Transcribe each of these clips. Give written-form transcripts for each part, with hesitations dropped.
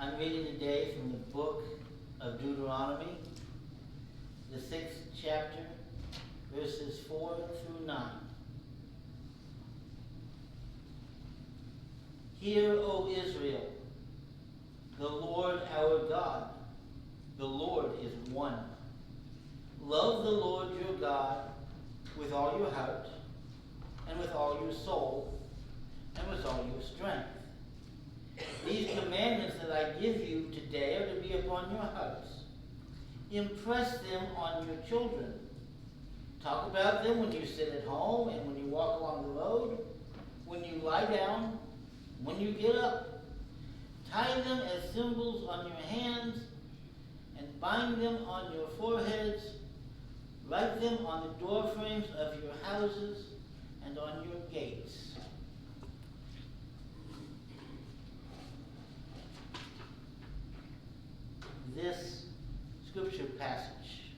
I'm reading today from the book of Deuteronomy, the 6th chapter, verses 4 through 9. Hear, O Israel, the Lord our God, the Lord is one. Love the Lord your God with all your heart, and with all your soul, and with all your strength. These commandments that I give you today are to be upon your hearts. Impress them on your children. Talk about them when you sit at home and when you walk along the road, when you lie down, when you get up. Tie them as symbols on your hands and bind them on your foreheads. Write them on the doorframes of your houses and on your gates. This scripture passage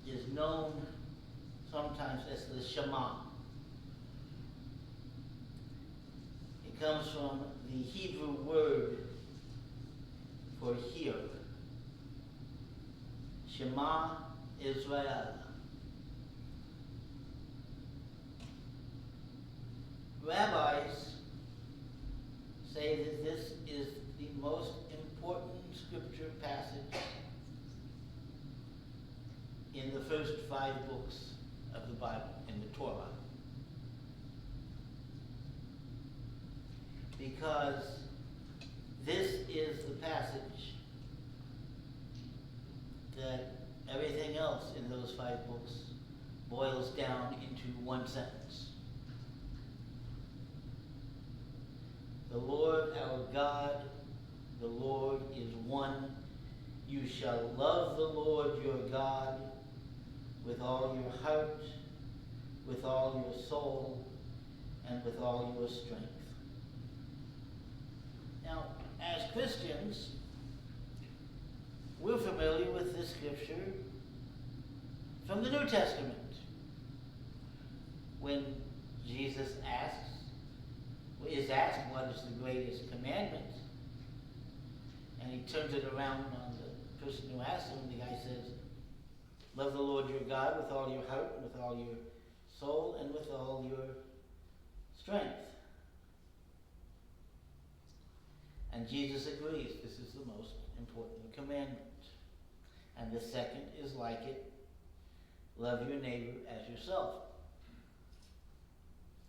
is known sometimes as the Shema. It comes from the Hebrew word for hear. Shema Israel. Rabbis say that this is the most important scripture passage in the first 5 books of the Bible, in the Torah. Because this is the passage that everything else in those 5 books boils down into one sentence. The Lord our God, the Lord is one. You shall love the Lord your God with all your heart, with all your soul, and with all your strength. Now, as Christians, we're familiar with this scripture from the New Testament. When Jesus is asked what is the greatest commandment, and he turns it around on the person who asks him, the guy says, love the Lord your God with all your heart, and with all your soul, and with all your strength. And Jesus agrees this is the most important commandment. And the second is like it, love your neighbor as yourself.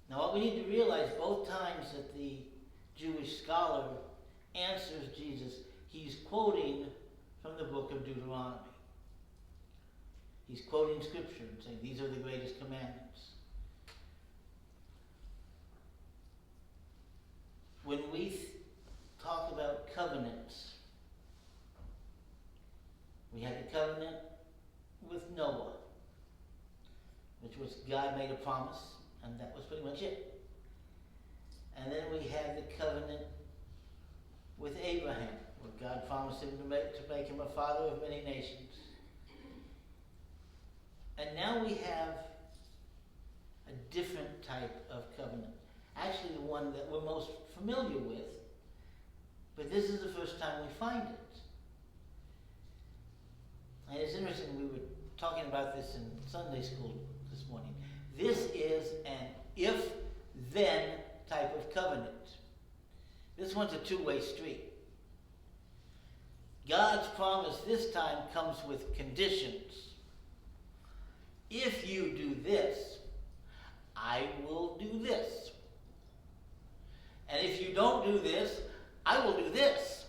Now what we need to realize, both times that the Jewish scholar answers Jesus, he's quoting from the book of Deuteronomy. He's quoting scripture and saying these are the greatest commandments. When we talk about covenants, we had the covenant with Noah, which was God made a promise, and that was pretty much it. And then we had the covenant with Abraham, where God promised him to make him a father of many nations. And now we have a different type of covenant. Actually, the one that we're most familiar with, but this is the first time we find it. And it's interesting, we were talking about this in Sunday school this morning. This is an if-then type of covenant. This one's a two-way street. God's promise this time comes with conditions. If you do this, I will do this. And if you don't do this, I will do this.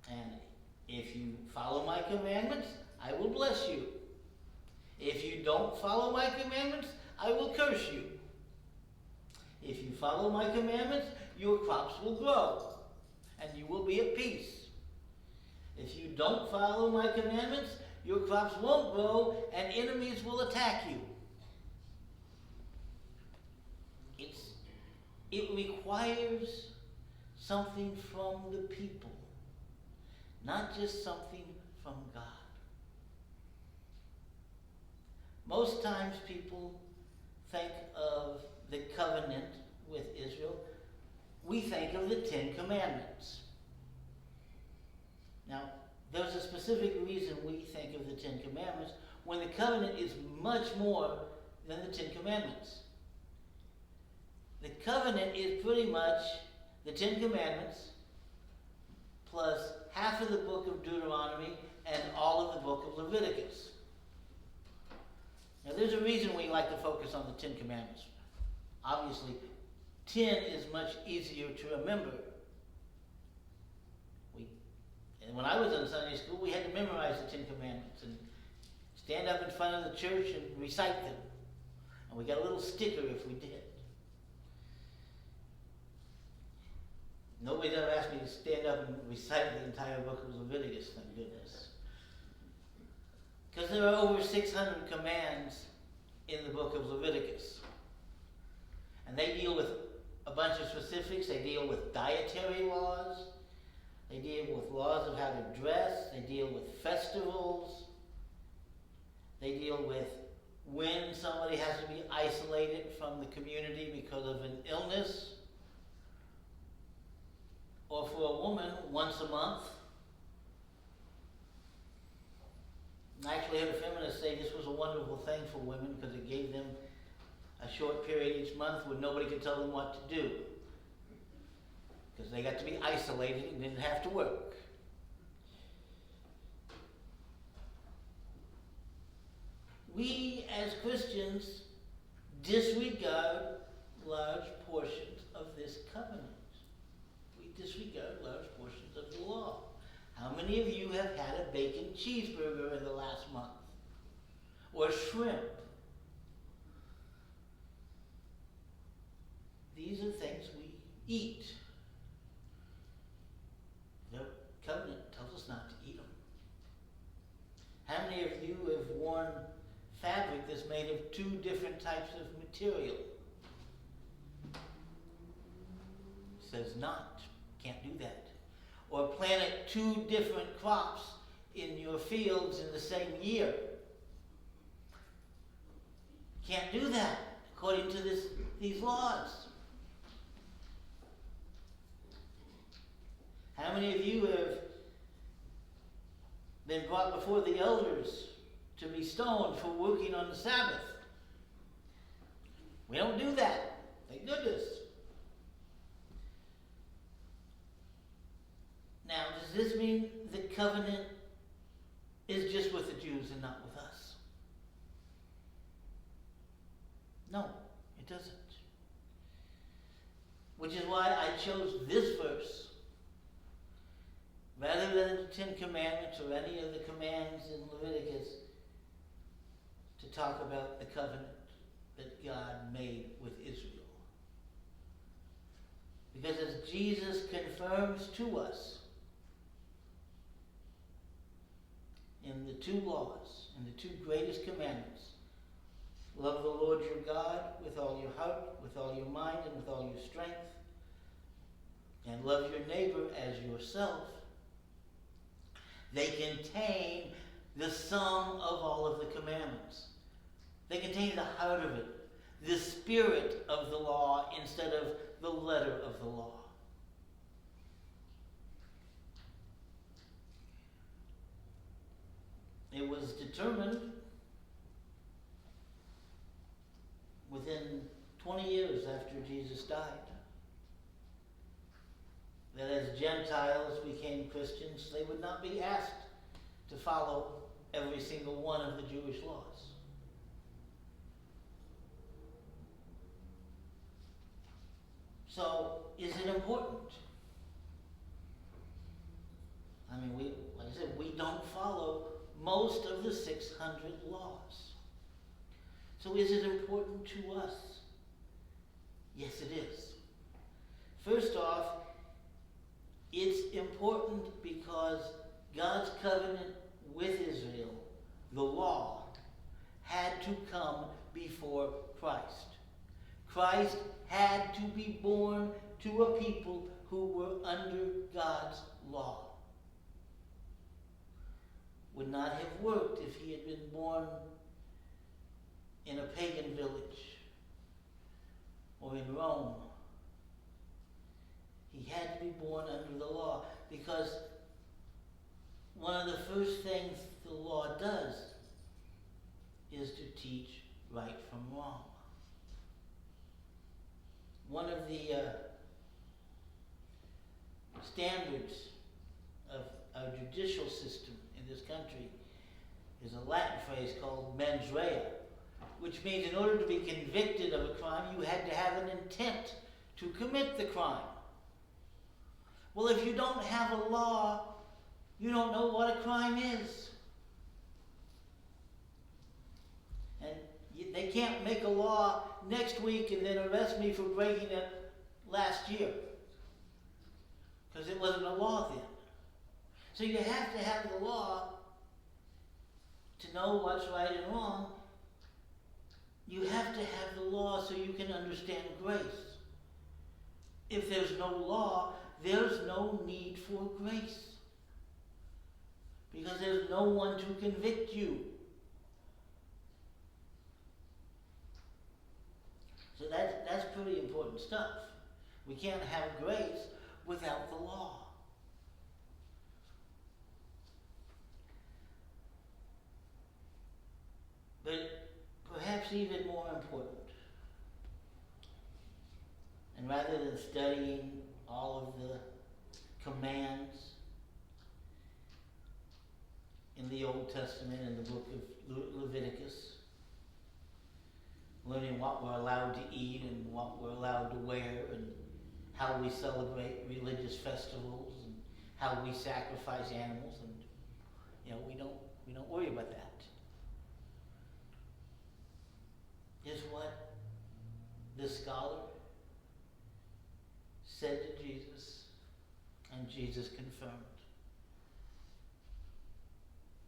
And if you follow my commandments, I will bless you. If you don't follow my commandments, I will curse you. If you follow my commandments, your crops will grow, and you will be at peace. If you don't follow my commandments, your crops won't grow, and enemies will attack you. It requires something from the people, not just something from God. Most times people think of the covenant with Israel we think of the Ten Commandments. Now, there's a specific reason we think of the Ten Commandments when the covenant is much more than the Ten Commandments. The covenant is pretty much the Ten Commandments plus half of the book of Deuteronomy and all of the book of Leviticus. Now, there's a reason we like to focus on the Ten Commandments. Obviously, 10 is much easier to remember. And when I was in Sunday school, we had to memorize the Ten Commandments and stand up in front of the church and recite them. And we got a little sticker if we did. Nobody's ever asked me to stand up and recite the entire book of Leviticus, thank goodness. Because there are over 600 commands in the book of Leviticus. And they deal with a bunch of specifics. They deal with dietary laws. They deal with laws of how to dress. They deal with festivals. They deal with when somebody has to be isolated from the community because of an illness. Or for a woman, once a month. I actually heard a feminist say this was a wonderful thing for women because it gave them a short period each month where nobody could tell them what to do. Because they got to be isolated and didn't have to work. We as Christians disregard large portions of this covenant. We disregard large portions of the law. How many of you have had a bacon cheeseburger in the last month? Or shrimp? These are things we eat. The covenant tells us not to eat them. How many of you have worn fabric that's made of 2 different types of material? It says not. Can't do that. Or planted 2 different crops in your fields in the same year. Can't do that according to these laws. How many of you have been brought before the elders to be stoned for working on the Sabbath? We don't do that. Thank goodness. Now, does this mean the covenant is just with the Jews and not with us? No, it doesn't. Which is why I chose this verse rather than the 10 Commandments or any of the commands in Leviticus to talk about the covenant that God made with Israel. Because as Jesus confirms to us in the 2 laws, in the 2 greatest commandments, love the Lord your God with all your heart, with all your mind, and with all your strength, and love your neighbor as yourself. They contain the sum of all of the commandments. They contain the heart of it, the spirit of the law instead of the letter of the law. It was determined within 20 years after Jesus died that as Gentiles became Christians, they would not be asked to follow every single one of the Jewish laws. So, is it important? I mean, like I said, we don't follow most of the 600 laws. So is it important to us? Yes, it is. First off, it's important because God's covenant with Israel, the law, had to come before Christ. Christ had to be born to a people who were under God's law. Would not have worked if he had been born in a pagan village or in Rome. He had to be born under the law, because one of the first things the law does is to teach right from wrong. One of the standards of our judicial system in this country is a Latin phrase called mens rea, which means in order to be convicted of a crime, you had to have an intent to commit the crime. Well, if you don't have a law, you don't know what a crime is. And they can't make a law next week and then arrest me for breaking it last year, because it wasn't a law then. So you have to have the law to know what's right and wrong. You have to have the law so you can understand grace. If there's no law, there's no need for grace, because there's no one to convict you. So that's pretty important stuff. We can't have grace without the law. But perhaps even more important, and rather than studying all of the commands in the Old Testament, in the book of Leviticus, learning what we're allowed to eat and what we're allowed to wear and how we celebrate religious festivals and how we sacrifice animals, and we don't worry about that. Is what the scholar said to Jesus, and Jesus confirmed.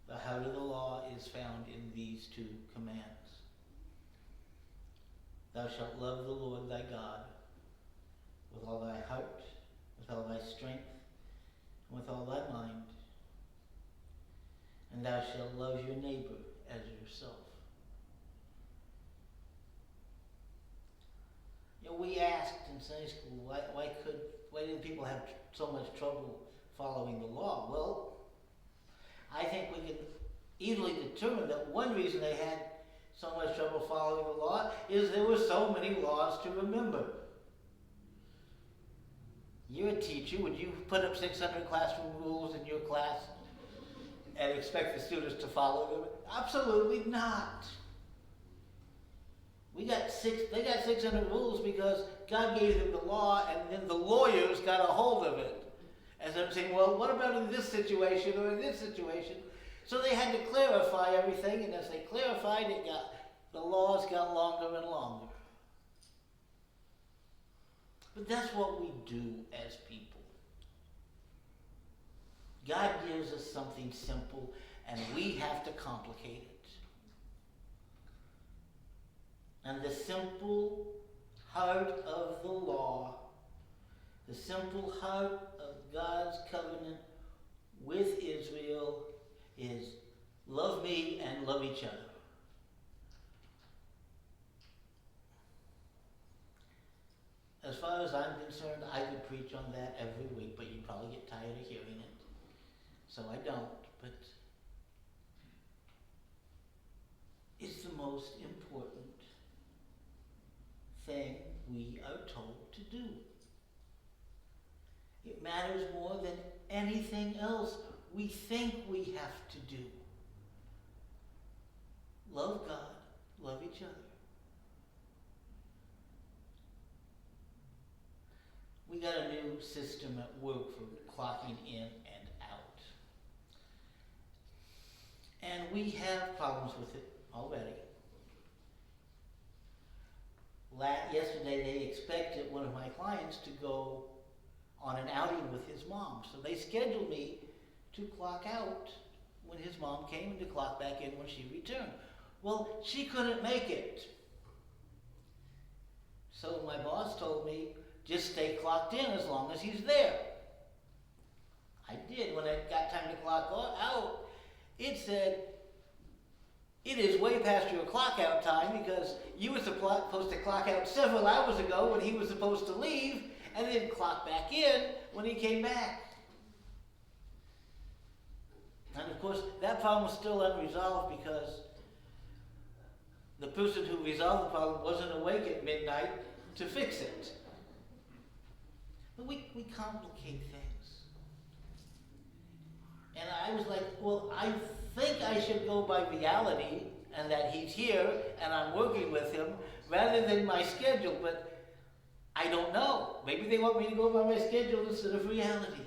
The heart of the law is found in these two commands. Thou shalt love the Lord thy God with all thy heart, with all thy strength, and with all thy mind. And thou shalt love your neighbor as yourself. We asked in Sunday school, why didn't people have so much trouble following the law? Well, I think we can easily determine that one reason they had so much trouble following the law is there were so many laws to remember. You're a teacher. Would you put up 600 classroom rules in your class and expect the students to follow them? Absolutely not. They got 600 rules because God gave them the law, and then the lawyers got a hold of it. As I'm saying, well, what about in this situation or in this situation? So they had to clarify everything, and as they clarified, the laws got longer and longer. But that's what we do as people. God gives us something simple, and we have to complicate it. And the simple heart of the law, the simple heart of God's covenant with Israel is love me and love each other. As far as I'm concerned, I could preach on that every week, but you'd probably get tired of hearing it. So I don't, but it's the most important thing we are told to do. It matters more than anything else we think we have to do. Love God, love each other. We got a new system at work for clocking in and out. And we have problems with it already. Yesterday they expected one of my clients to go on an outing with his mom. So they scheduled me to clock out when his mom came and to clock back in when she returned. Well, she couldn't make it. So my boss told me, just stay clocked in as long as he's there. I did. When it got time to clock out, it said, it is way past your clock out time because you were supposed to clock out several hours ago when he was supposed to leave, and then clock back in when he came back. And of course, that problem was still unresolved because the person who resolved the problem wasn't awake at midnight to fix it. But we complicate things. And I was like, well, I think I should go by reality and that he's here and I'm working with him rather than my schedule, but I don't know. Maybe they want me to go by my schedule instead of reality.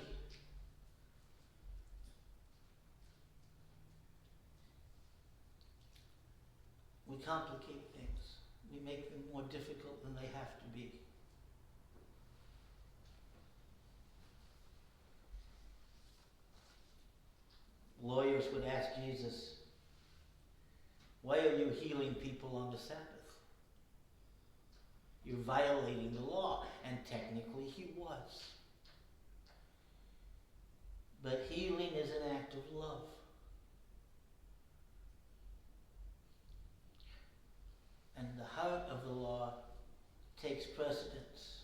We complicate things. We make them more difficult than they have to be. Lawyers would ask Jesus, why are you healing people on the Sabbath? You're violating the law. And technically he was. But healing is an act of love. And the heart of the law takes precedence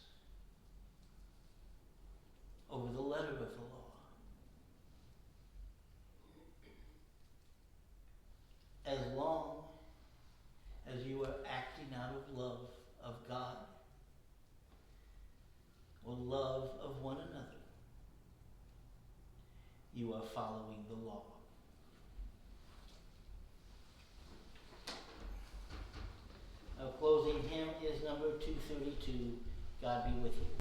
over the letter of the law. As long as you are acting out of love of God or love of one another, you are following the law. Our closing hymn is number 232, God Be With You.